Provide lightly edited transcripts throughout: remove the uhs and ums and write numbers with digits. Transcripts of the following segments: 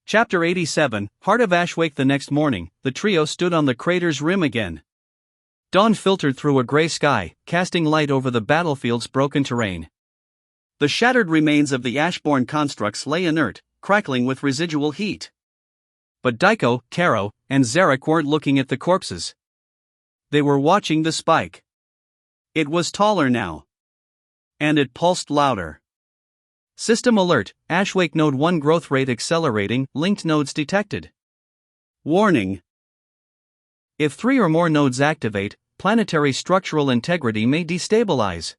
Chapter 87, Heart of Ashwake. The next morning, the trio stood on the crater's rim again. Dawn filtered through a gray sky, casting light over the battlefield's broken terrain. The shattered remains of the Ashborn constructs lay inert, crackling with residual heat. But Daiko, Karo, and Zarek weren't looking at the corpses. They were watching the spike. It was taller now. And it pulsed louder. System alert, Ashwake Node 1 growth rate accelerating, linked nodes detected. Warning. If 3 or more nodes activate, planetary structural integrity may destabilize.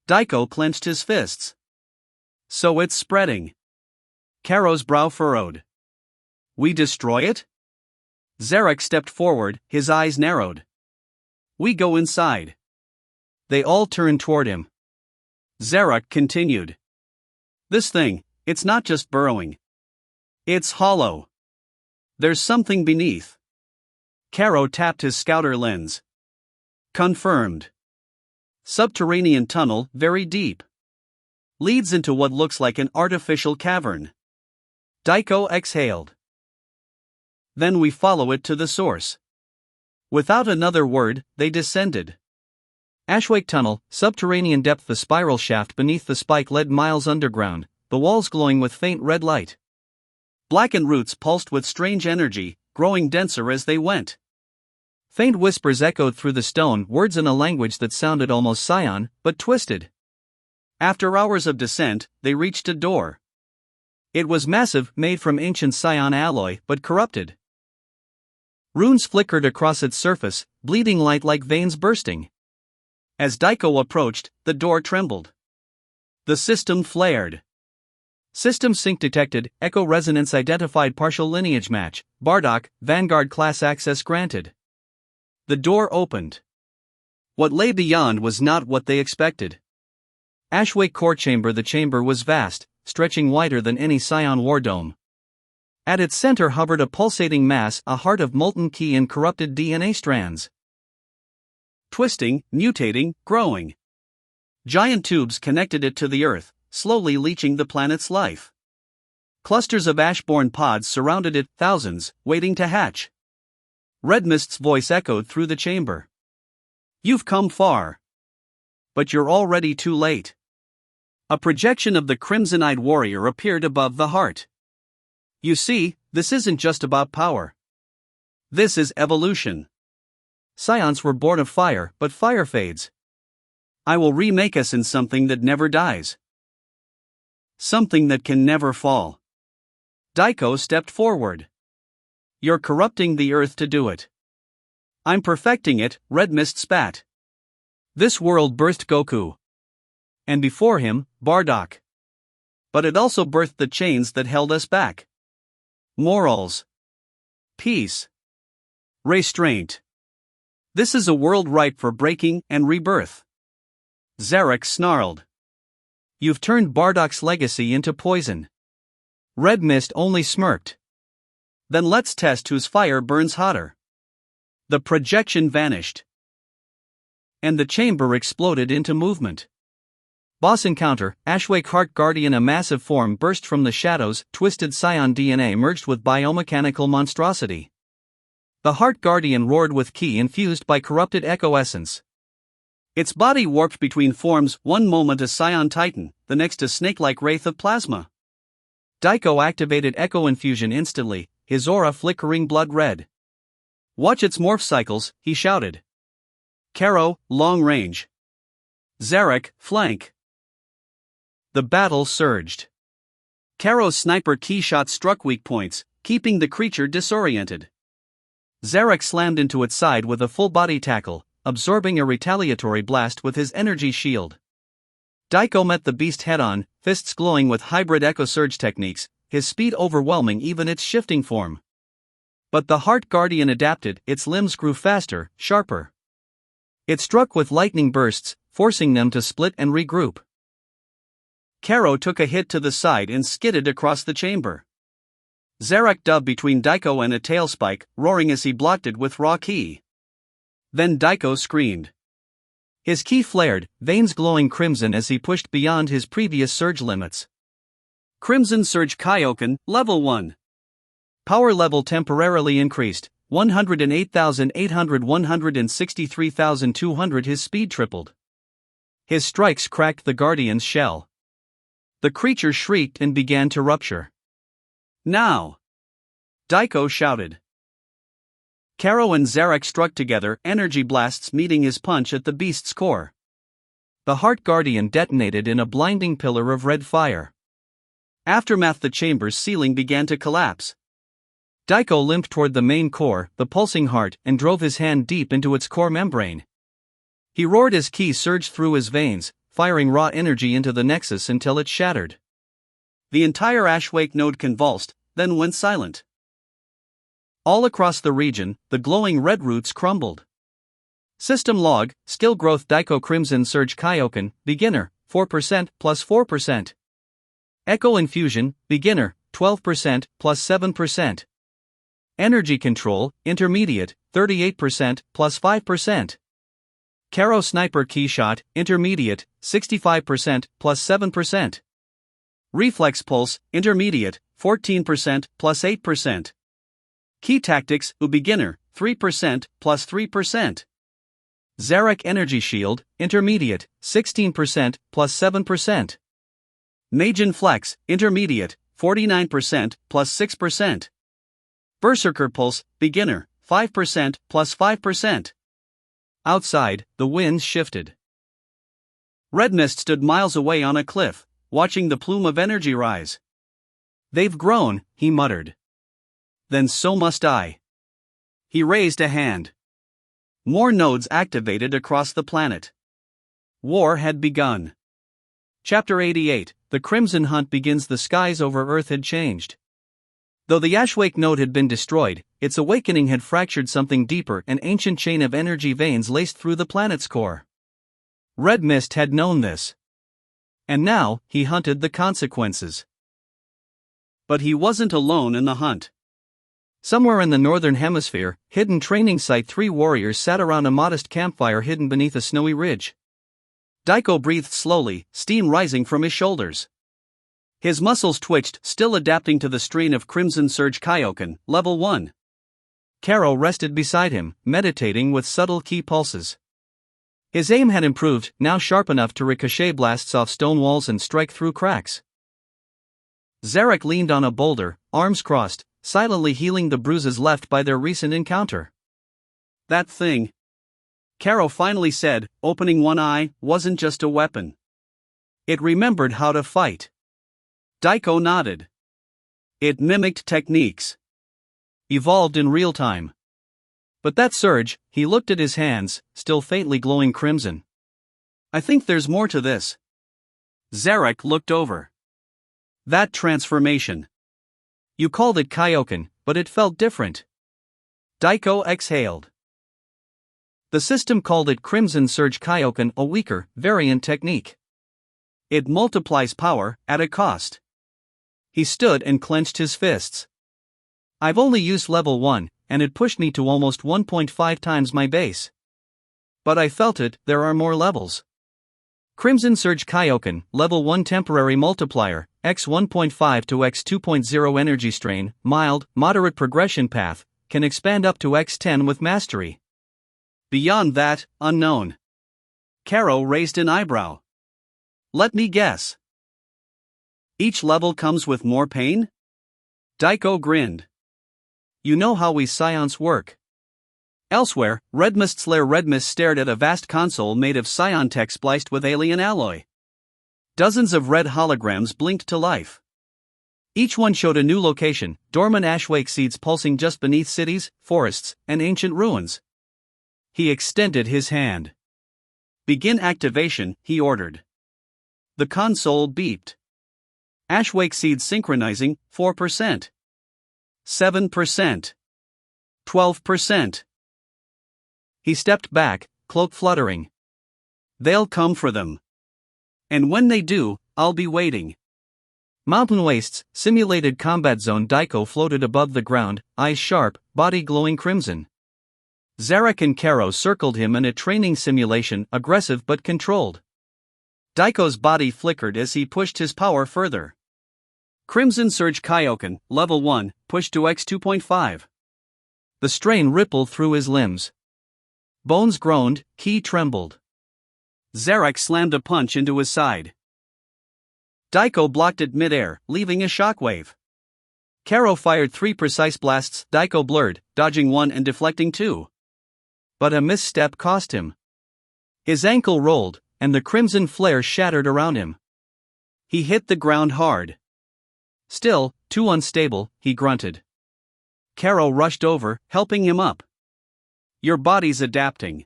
Daiko clenched his fists. So it's spreading. Karo's brow furrowed. We destroy it? Zarek stepped forward, his eyes narrowed. We go inside. They all turned toward him. Zarek continued. This thing, it's not just burrowing. It's hollow. There's something beneath. Karo tapped his scouter lens. Confirmed. Subterranean tunnel, very deep. Leads into what looks like an artificial cavern. Daiko exhaled. Then we follow it to the source. Without another word, they descended. Ashwake Tunnel, subterranean depth. The spiral shaft beneath the spike led miles underground, the walls glowing with faint red light. Blackened roots pulsed with strange energy, growing denser as they went. Faint whispers echoed through the stone, words in a language that sounded almost Scion, but twisted. After hours of descent, they reached a door. It was massive, made from ancient Scion alloy, but corrupted. Runes flickered across its surface, bleeding light like veins bursting. As Daiko approached, the door trembled. The system flared. System sync detected, echo resonance identified, partial lineage match, Bardock, Vanguard class access granted. The door opened. What lay beyond was not what they expected. Ashwake core chamber. The chamber was vast, stretching wider than any Scion war dome. At its center hovered a pulsating mass, a heart of molten ki and corrupted DNA strands. Twisting, mutating, growing. Giant tubes connected it to the Earth, slowly leaching the planet's life. Clusters of Ashborn pods surrounded it, thousands, waiting to hatch. Red Mist's voice echoed through the chamber. You've come far. But you're already too late. A projection of the crimson-eyed warrior appeared above the heart. You see, this isn't just about power. This is evolution. Scions were born of fire, but fire fades. I will remake us in something that never dies. Something that can never fall. Daiko stepped forward. You're corrupting the Earth to do it. I'm perfecting it, Red Mist spat. This world birthed Goku. And before him, Bardock. But it also birthed the chains that held us back. Morals. Peace. Restraint. This is a world ripe for breaking and rebirth. Zarek snarled. You've turned Bardock's legacy into poison. Red Mist only smirked. Then let's test whose fire burns hotter. The projection vanished. And the chamber exploded into movement. Boss encounter, Ashwake Heart Guardian. A massive form burst from the shadows, twisted Scion DNA merged with biomechanical monstrosity. The Heart Guardian roared with ki infused by corrupted echo essence. Its body warped between forms, one moment a Scion Titan, the next a snake-like wraith of plasma. Daiko activated echo infusion instantly, his aura flickering blood red. Watch its morph cycles, he shouted. Karo, long range. Zarek, flank. The battle surged. Karo's sniper ki shot struck weak points, keeping the creature disoriented. Zarek slammed into its side with a full-body tackle, absorbing a retaliatory blast with his energy shield. Daiko met the beast head-on, fists glowing with hybrid echo surge techniques, his speed overwhelming even its shifting form. But the Heart Guardian adapted, its limbs grew faster, sharper. It struck with lightning bursts, forcing them to split and regroup. Karo took a hit to the side and skidded across the chamber. Zarek dove between Daiko and a tailspike, roaring as he blocked it with raw ki. Then Daiko screamed. His ki flared, veins glowing crimson as he pushed beyond his previous surge limits. Crimson Surge Kaioken, Level 1. Power level temporarily increased, 108,800 163,200. His speed tripled. His strikes cracked the Guardian's shell. The creature shrieked and began to rupture. Now! Daiko shouted. Karo and Zarek struck together, energy blasts meeting his punch at the beast's core. The Heart Guardian detonated in a blinding pillar of red fire. Aftermath: the chamber's ceiling began to collapse. Daiko limped toward the main core, the pulsing heart, and drove his hand deep into its core membrane. He roared as ki surged through his veins, firing raw energy into the nexus until it shattered. The entire Ashwake node convulsed, then went silent. All across the region, the glowing red roots crumbled. System log: skill growth Daiko Crimson Surge Kaioken, beginner, 4% plus 4%. Echo Infusion, beginner, 12% plus 7%. Energy Control, intermediate, 38% plus 5%. Karo Sniper Keyshot, intermediate, 65% plus 7%. Reflex Pulse, intermediate, 14% plus 8%. Key Tactics, beginner, 3% plus 3%. Zarek Energy Shield, intermediate, 16% plus 7%. Majin Flex, intermediate, 49% plus 6%. Berserker Pulse, beginner, 5% plus 5%. Outside, the winds shifted. Red Mist stood miles away on a cliff, watching the plume of energy rise. "They've grown," he muttered. "Then so must I." He raised a hand. More nodes activated across the planet. War had begun. Chapter 88, The Crimson Hunt begins. The skies over Earth had changed. Though the Ashwake node had been destroyed, its awakening had fractured something deeper. An ancient chain of energy veins laced through the planet's core. Red Mist had known this. And now, he hunted the consequences. But he wasn't alone in the hunt. Somewhere in the northern hemisphere, hidden training site, 3 warriors sat around a modest campfire hidden beneath a snowy ridge. Daiko breathed slowly, steam rising from his shoulders. His muscles twitched, still adapting to the strain of Crimson Surge Kaioken, level 1. Karo rested beside him, meditating with subtle ki pulses. His aim had improved, now sharp enough to ricochet blasts off stone walls and strike through cracks. Zarek leaned on a boulder, arms crossed, silently healing the bruises left by their recent encounter. "That thing," Karo finally said, opening one eye, "wasn't just a weapon. It remembered how to fight." Daiko nodded. "It mimicked techniques. Evolved in real time. But that surge," he looked at his hands, still faintly glowing crimson. "I think there's more to this." Zarek looked over. "That transformation. You called it Kaioken, but it felt different." Daiko exhaled. "The system called it Crimson Surge Kaioken, a weaker, variant technique. It multiplies power, at a cost." He stood and clenched his fists. "I've only used level 1, and it pushed me to almost 1.5 times my base. But I felt it, there are more levels. Crimson Surge Kaioken, level 1 temporary multiplier, x 1.5 to x 2.0 energy strain, mild, moderate progression path, can expand up to x 10 with mastery. Beyond that, unknown." Karo raised an eyebrow. "Let me guess. Each level comes with more pain?" Daiko grinned. "You know how we scions work." Elsewhere, Red Mist's lair. Red Mist stared at a vast console made of scion tech spliced with alien alloy. Dozens of red holograms blinked to life. Each one showed a new location, dormant Ashwake seeds pulsing just beneath cities, forests, and ancient ruins. He extended his hand. "Begin activation," he ordered. The console beeped. Ashwake seeds synchronizing, 4%. 7%. 12%. He stepped back, cloak fluttering. "They'll come for them. And when they do, I'll be waiting." Mountain wastes, simulated combat zone. Daiko floated above the ground, eyes sharp, body glowing crimson. Zarek and Karo circled him in a training simulation, aggressive but controlled. Daiko's body flickered as he pushed his power further. Crimson Surge Kaioken, Level 1, push to X 2.5. The strain rippled through his limbs. Bones groaned, ki trembled. Zarek slammed a punch into his side. Daiko blocked it mid-air, leaving a shockwave. Karo fired 3 precise blasts, Daiko blurred, dodging 1 and deflecting 2. But a misstep cost him. His ankle rolled, and the crimson flare shattered around him. He hit the ground hard. Still, too unstable, he grunted. Karo rushed over, helping him up. Your body's adapting.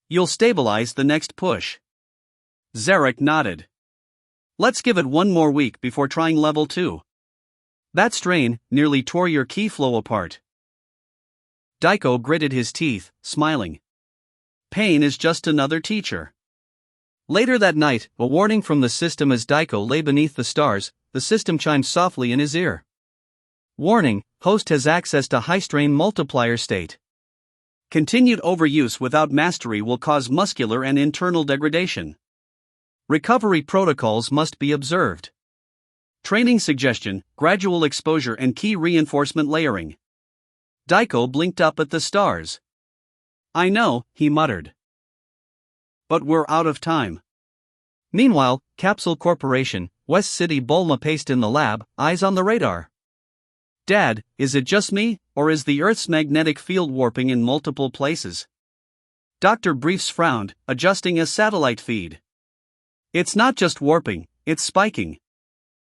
You'll stabilize the next push. Zarek nodded. Let's give it 1 more week before trying level 2. That strain nearly tore your ki flow apart. Daiko gritted his teeth, smiling. Pain is just another teacher. Later that night, a warning from the system as Daiko lay beneath the stars, the system chimed softly in his ear. Warning, host has accessed a high-strain multiplier state. Continued overuse without mastery will cause muscular and internal degradation. Recovery protocols must be observed. Training suggestion, gradual exposure and ki reinforcement layering. Daiko blinked up at the stars. I know, he muttered. But we're out of time. Meanwhile, Capsule Corporation, West City. Bulma paced in the lab, eyes on the radar. Dad, is it just me, or is the Earth's magnetic field warping in multiple places? Dr. Briefs frowned, adjusting a satellite feed. It's not just warping, it's spiking.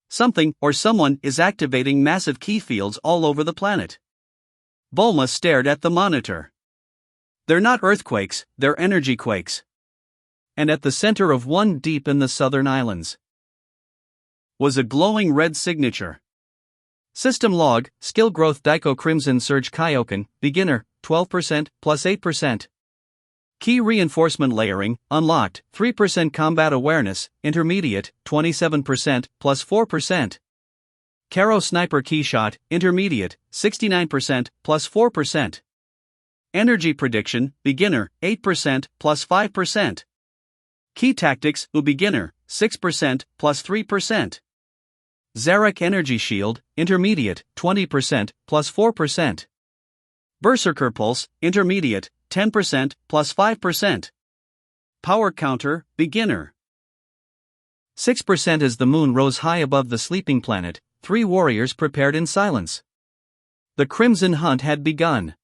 Something or someone is activating massive ki fields all over the planet. Bulma stared at the monitor. They're not earthquakes, they're energy quakes. And at the center of one deep in the southern islands was a glowing red signature. System log, skill growth Daiko Crimson Surge Kaioken, beginner, 12%, plus 8%. Ki reinforcement layering, unlocked, 3% combat awareness, intermediate, 27%, plus 4%. Karo Sniper Ki Shot, intermediate, 69%, plus 4%. Energy prediction, beginner, 8%, plus 5%. Ki Tactics, beginner, 6%, plus 3%. Zarek Energy Shield, intermediate, 20%, plus 4%. Berserker Pulse, intermediate, 10%, plus 5%. Power Counter, beginner. 6% as the moon rose high above the sleeping planet, 3 warriors prepared in silence. The Crimson Hunt had begun.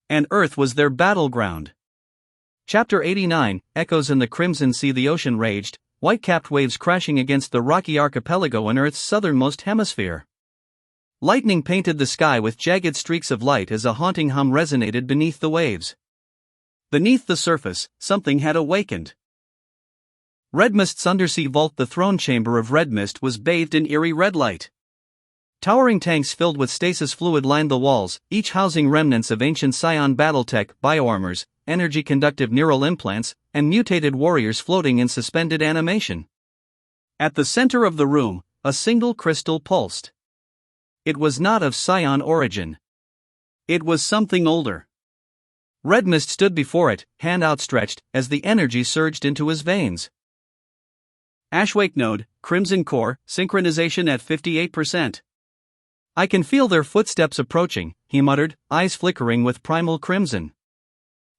And Earth was their battleground. Chapter 89, Echoes in the Crimson Sea. The ocean raged, white-capped waves crashing against the rocky archipelago in Earth's southernmost hemisphere. Lightning painted the sky with jagged streaks of light as a haunting hum resonated beneath the waves. Beneath the surface, something had awakened. Redmist's undersea vault. The throne chamber of Redmist was bathed in eerie red light. Towering tanks filled with stasis fluid lined the walls, each housing remnants of ancient Scion battletech, bioarmors, energy-conductive neural implants, and mutated warriors floating in suspended animation. At the center of the room, a single crystal pulsed. It was not of Scion origin. It was something older. Redmist stood before it, hand outstretched, as the energy surged into his veins. Ashwake Node, Crimson Core, synchronization at 58%. I can feel their footsteps approaching, he muttered, eyes flickering with primal crimson.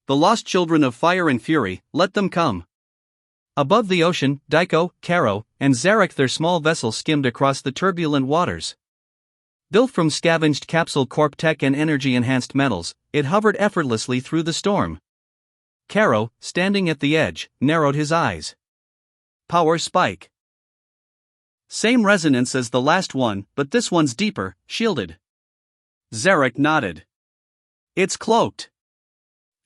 The lost children of fire and fury, let them come. Above the ocean, Daiko, Karo, and Zarek, their small vessel skimmed across the turbulent waters. Built from scavenged Capsule Corp tech and energy-enhanced metals, it hovered effortlessly through the storm. Karo, standing at the edge, narrowed his eyes. Power spike. Same resonance as the last one, but this one's deeper, shielded. Zarek nodded. It's cloaked.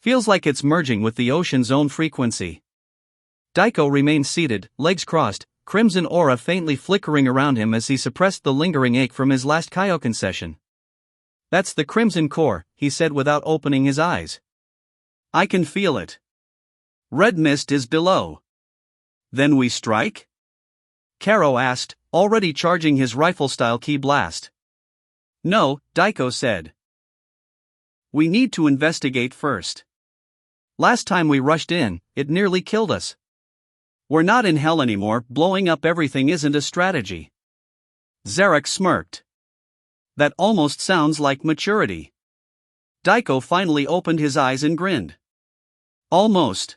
Feels like it's merging with the ocean's own frequency. Daiko remained seated, legs crossed, crimson aura faintly flickering around him as he suppressed the lingering ache from his last Kaioken session. That's the Crimson Core, he said without opening his eyes. I can feel it. Red mist is below. Then we strike? Karo asked, already charging his rifle-style ki blast. No, Daiko said. We need to investigate first. Last time we rushed in, it nearly killed us. We're not in hell anymore, blowing up everything isn't a strategy. Zarek smirked. That almost sounds like maturity. Daiko finally opened his eyes and grinned. Almost.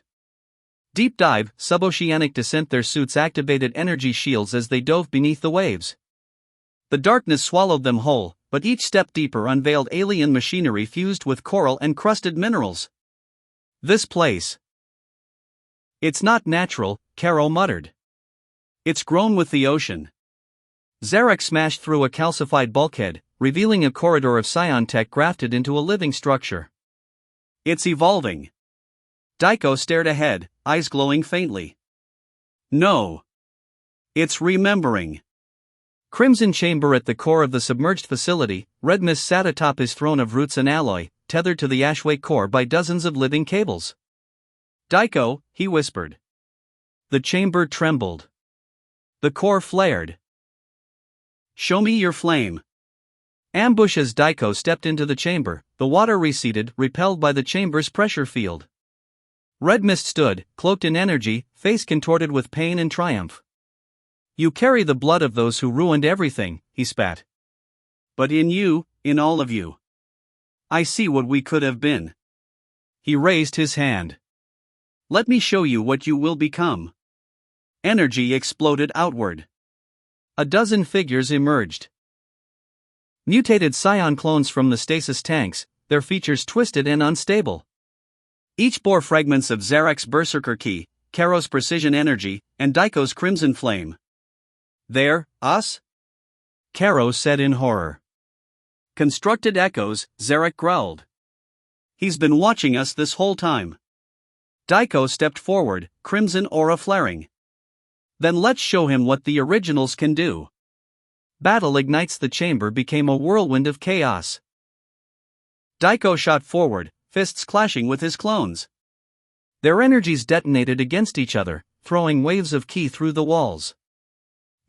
Deep dive, suboceanic descent. Their suits activated energy shields as they dove beneath the waves. The darkness swallowed them whole, but each step deeper unveiled alien machinery fused with coral and crusted minerals. This place. It's not natural, Caro muttered. It's grown with the ocean. Zarek smashed through a calcified bulkhead, revealing a corridor of psion tech grafted into a living structure. It's evolving. Daiko stared ahead, eyes glowing faintly. No. It's remembering. Crimson chamber at the core of the submerged facility, Red Mist sat atop his throne of roots and alloy, tethered to the Ashwake core by dozens of living cables. Daiko, he whispered. The chamber trembled. The core flared. Show me your flame. Ambush. As Daiko stepped into the chamber, the water receded, repelled by the chamber's pressure field. Red Mist stood, cloaked in energy, face contorted with pain and triumph. You carry the blood of those who ruined everything, he spat. But in you, in all of you, I see what we could have been. He raised his hand. Let me show you what you will become. Energy exploded outward. A dozen figures emerged. Mutated psion clones from the stasis tanks, their features twisted and unstable. Each bore fragments of Zarek's Berserker Key, Caro's Precision Energy, and Daiko's Crimson Flame. They're us? Caro said in horror. Constructed echoes, Zarek growled. He's been watching us this whole time. Daiko stepped forward, crimson aura flaring. Then let's show him what the originals can do. Battle ignites. The chamber became a whirlwind of chaos. Daiko shot forward, fists clashing with his clones. Their energies detonated against each other, throwing waves of ki through the walls.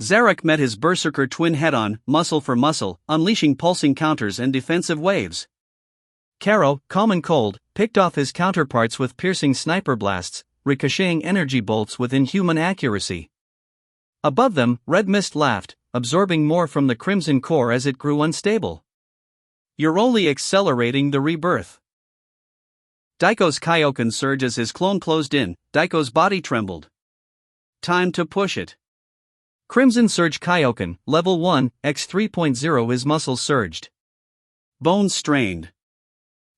Zarek met his Berserker twin head-on, muscle for muscle, unleashing pulsing counters and defensive waves. Caro, calm and cold, picked off his counterparts with piercing sniper blasts, ricocheting energy bolts with inhuman accuracy. Above them, Red Mist laughed, absorbing more from the Crimson Core as it grew unstable. You're only accelerating the rebirth. Daiko's Kaioken surged as his clone closed in. Daiko's body trembled. Time to push it. Crimson Surge Kaioken, Level 1, x 3.0. His muscles surged. Bones strained.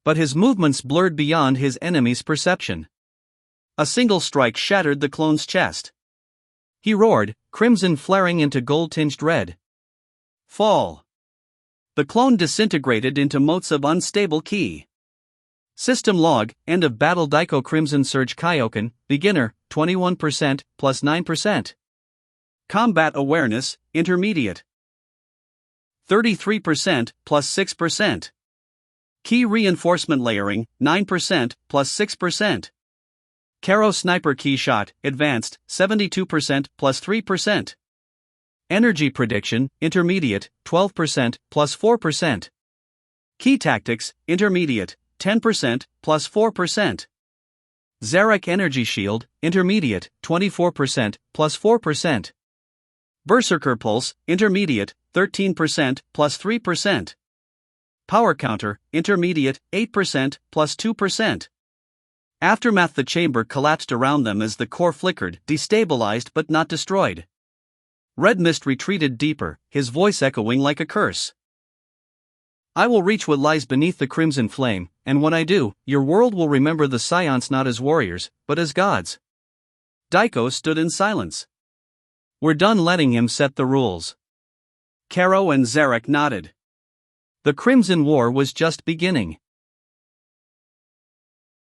But his movements blurred beyond his enemy's perception. A single strike shattered the clone's chest. He roared, crimson flaring into gold-tinged red. Fall. The clone disintegrated into motes of unstable ki. System log, end of battle. Daiko Crimson Surge Kaioken, beginner, 21%, plus 9%. Combat awareness, intermediate. 33%, plus 6%. Key reinforcement layering, 9%, plus 6%. Caro Sniper Key Shot, advanced, 72%, plus 3%. Energy prediction, intermediate, 12%, plus 4%. Key tactics, intermediate, 10%, plus 4%. Zarek Energy Shield, intermediate, 24%, plus 4%. Berserker Pulse, intermediate, 13%, plus 3%. Power Counter, intermediate, 8%, plus 2%. Aftermath. The chamber collapsed around them as the core flickered, destabilized but not destroyed. Red Mist retreated deeper, his voice echoing like a curse. I will reach what lies beneath the Crimson Flame, and when I do, your world will remember the Psions not as warriors, but as gods. Daiko stood in silence. We're done letting him set the rules. Caro and Zarek nodded. The Crimson War was just beginning.